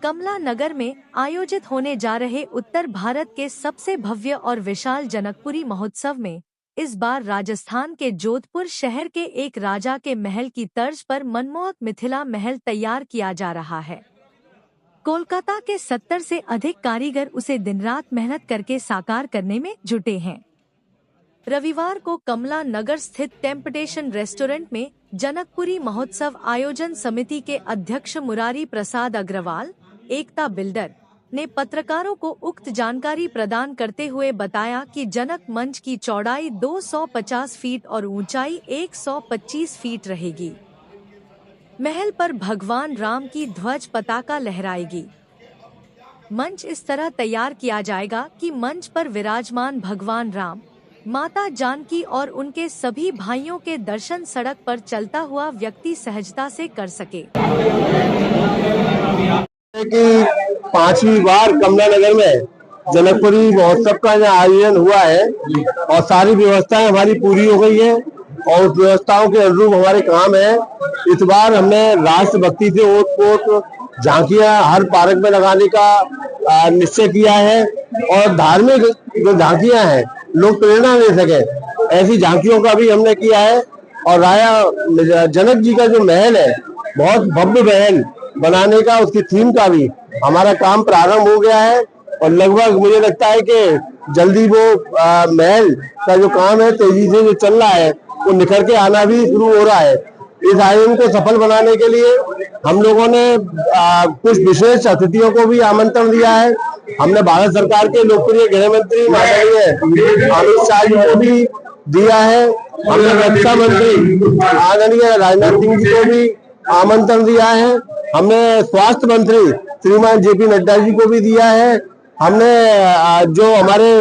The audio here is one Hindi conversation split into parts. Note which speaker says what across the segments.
Speaker 1: कमला नगर में आयोजित होने जा रहे उत्तर भारत के सबसे भव्य और विशाल जनकपुरी महोत्सव में इस बार राजस्थान के जोधपुर शहर के एक राजा के महल की तर्ज पर मनमोहक मिथिला महल तैयार किया जा रहा है। कोलकाता के 70 से अधिक कारीगर उसे दिन रात मेहनत करके साकार करने में जुटे हैं। रविवार को कमला नगर स्थित टेम्पटेशन रेस्टोरेंट में जनकपुरी महोत्सव आयोजन समिति के अध्यक्ष मुरारी प्रसाद अग्रवाल, एकता बिल्डर, ने पत्रकारों को उक्त जानकारी प्रदान करते हुए बताया कि जनक मंच की चौड़ाई 250 फीट और ऊंचाई 125 फीट रहेगी। महल पर भगवान राम की ध्वज पताका लहराएगी। मंच इस तरह तैयार किया जाएगा कि मंच पर विराजमान भगवान राम, माता जानकी और उनके सभी भाइयों के दर्शन सड़क पर चलता हुआ व्यक्ति सहजता से कर सके।
Speaker 2: कि 5वीं बार कमला नगर में जनकपुरी महोत्सव का आयोजन हुआ है और सारी व्यवस्थाएं हमारी पूरी हो गई है और उस व्यवस्थाओं के अनुरूप हमारे काम है। इस बार हमने राष्ट्रभक्ति से ओत-पोत झांकियां हर पार्क में लगाने का निश्चय किया है और धार्मिक जो झांकियां हैं लोग प्रेरणा ले सके, ऐसी झांकियों का भी हमने किया है। और राजा जनक जी का जो महल है बहुत भव्य महल बनाने का, उसकी थीम का भी हमारा काम प्रारंभ हो गया है और लगभग मुझे लगता है कि जल्दी वो महल का जो काम है तेजी से जो चल रहा है वो निखर के आना भी शुरू हो रहा है। इस आयोजन को सफल बनाने के लिए हम लोगों ने कुछ विशेष अतिथियों को भी आमंत्रण दिया है। हमने भारत सरकार के लोकप्रिय गृह मंत्री माननीय अमित शाह जी को भी दिया है। हमने रक्षा मंत्री आदरणीय राजनाथ सिंह जी को भी आमंत्रण दिया है। हमने स्वास्थ्य मंत्री श्रीमान जेपी नड्डा जी को भी दिया है। हमने जो हमारे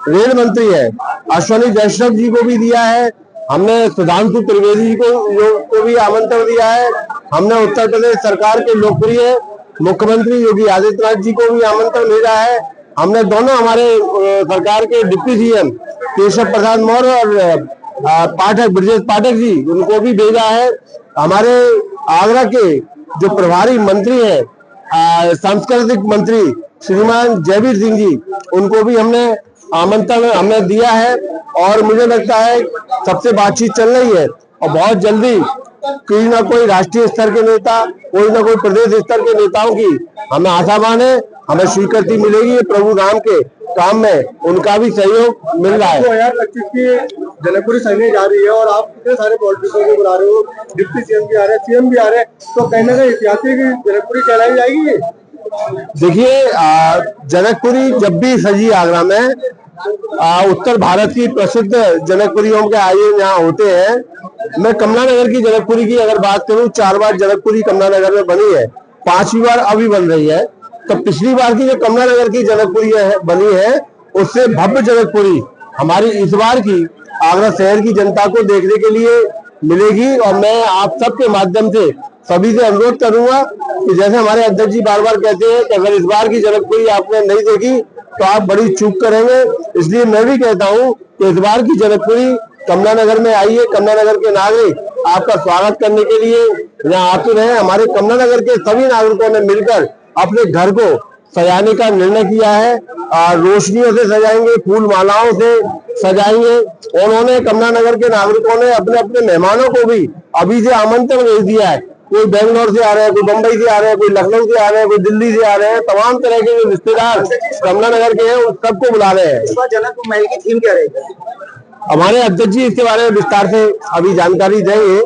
Speaker 2: रेल मंत्री है अश्विनी वैष्णव जी को भी दिया है। हमने सुधांशु त्रिवेदी जी को भी आमंत्रण दिया है। हमने उत्तर प्रदेश सरकार के लोकप्रिय मुख्यमंत्री योगी आदित्यनाथ जी को भी आमंत्रण भेजा है। हमने दोनों हमारे सरकार के डिप्टी सीएम केशव प्रसाद मौर्य और ब्रजेश पाठक जी उनको भी भेजा है। हमारे आगरा के जो प्रभारी मंत्री है सांस्कृतिक मंत्री श्रीमान जयवीर सिंह जी उनको भी हमने आमंत्रण दिया है। और मुझे लगता है सबसे बातचीत चल रही है और बहुत जल्दी कोई ना कोई राष्ट्रीय स्तर के नेता, कोई ना कोई प्रदेश स्तर के नेताओं की हमें आशावान है, हमें स्वीकृति मिलेगी। प्रभु राम के काम में उनका भी सहयोग मिल रहा है।
Speaker 3: 2025 की जनकपुरी सैनिक जा रही है और आप कितने सारे पॉलिटिशियन को बुला रहे हो, डिप्टी सीएम भी आ रहे हैं, सीएम भी आ रहे हैं, तो कहने का ऐतिहासिक जनकपुरी कहलाई जाएगी।
Speaker 2: देखिए जनकपुरी जब भी सजी आगरा में उत्तर भारत की प्रसिद्ध जनकपुरियों के आयोजन यहाँ होते हैं। मैं कमला नगर की जनकपुरी की अगर बात करूं, 4 बार जनकपुरी कमला नगर में बनी है, 5वीं बार अभी बन रही है। तो पिछली बार की जो कमला नगर की जनकपुरी बनी है उससे भव्य जनकपुरी हमारी इस बार की आगरा शहर की जनता को देखने के लिए मिलेगी। और मैं आप सबके माध्यम से सभी से अनुरोध करूंगा कि जैसे हमारे अध्यक्ष जी बार बार कहते हैं कि अगर इस बार की जनकपुरी आपने नहीं देखी तो आप बड़ी चूक करेंगे, इसलिए मैं भी कहता हूं कि इस बार की जनकपुरी कमला नगर में आइए। कमला नगर के नागरिक आपका स्वागत करने के लिए यहाँ आते रहे। हमारे कमला नगर के सभी नागरिकों ने मिलकर अपने घर को सजाने का निर्णय किया है। रोशनियों से सजाएंगे, फूल मालाओं से सजाएंगे। उन्होंने कमला नगर के नागरिकों ने अपने अपने मेहमानों को भी अभी से आमंत्रण भेज दिया है। कोई बेंगलोर से आ रहे हैं, कोई बंबई से आ रहे हैं, कोई लखनऊ से आ रहे हैं, कोई दिल्ली से आ रहे हैं। तमाम तरह के जो रिश्तेदार कमला नगर के हैं उन सबको बुला रहे हैं।
Speaker 3: जनक महल की थीम क्या रहेगी?
Speaker 2: हमारे अध्यक्ष जी इसके बारे में विस्तार से अभी जानकारी देंगे।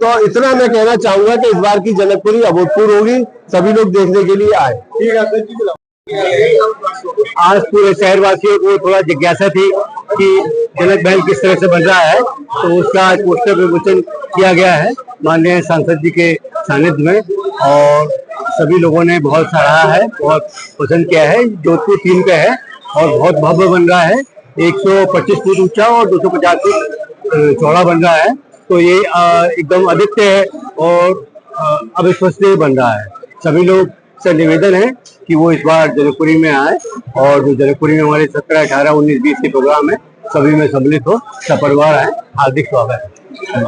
Speaker 2: तो इतना मैं कहना चाहूंगा कि इस बार की जनकपुरी अभूतपूर्व होगी, सभी लोग देखने के लिए आए।
Speaker 3: ठीक है अध्यक्ष जी,
Speaker 2: आज पूरे शहरवासियों को थोड़ा जिज्ञासा थी कि जनक महल किस तरह से बन रहा है, तो उसका आज पोस्टर विमोचन किया गया है माननीय सांसद जी के सानिध्य में और सभी लोगों ने बहुत सराहा है, बहुत पसंद किया है। जोधपुर थीम पे है और बहुत भव्य बन रहा है। 125 फीट ऊंचा और 250 फीट चौड़ा बन रहा है। तो ये एकदम अद्वितीय है और अविश्वसनीय बन रहा है। सभी लोग से निवेदन है कि वो इस बार जनकपुरी में आए और जो जनकपुरी में हमारे 17, 18, 19, 20 के प्रोग्राम है सभी में सम्मिलित हो, सपरिवार आए। हार्दिक स्वागत है।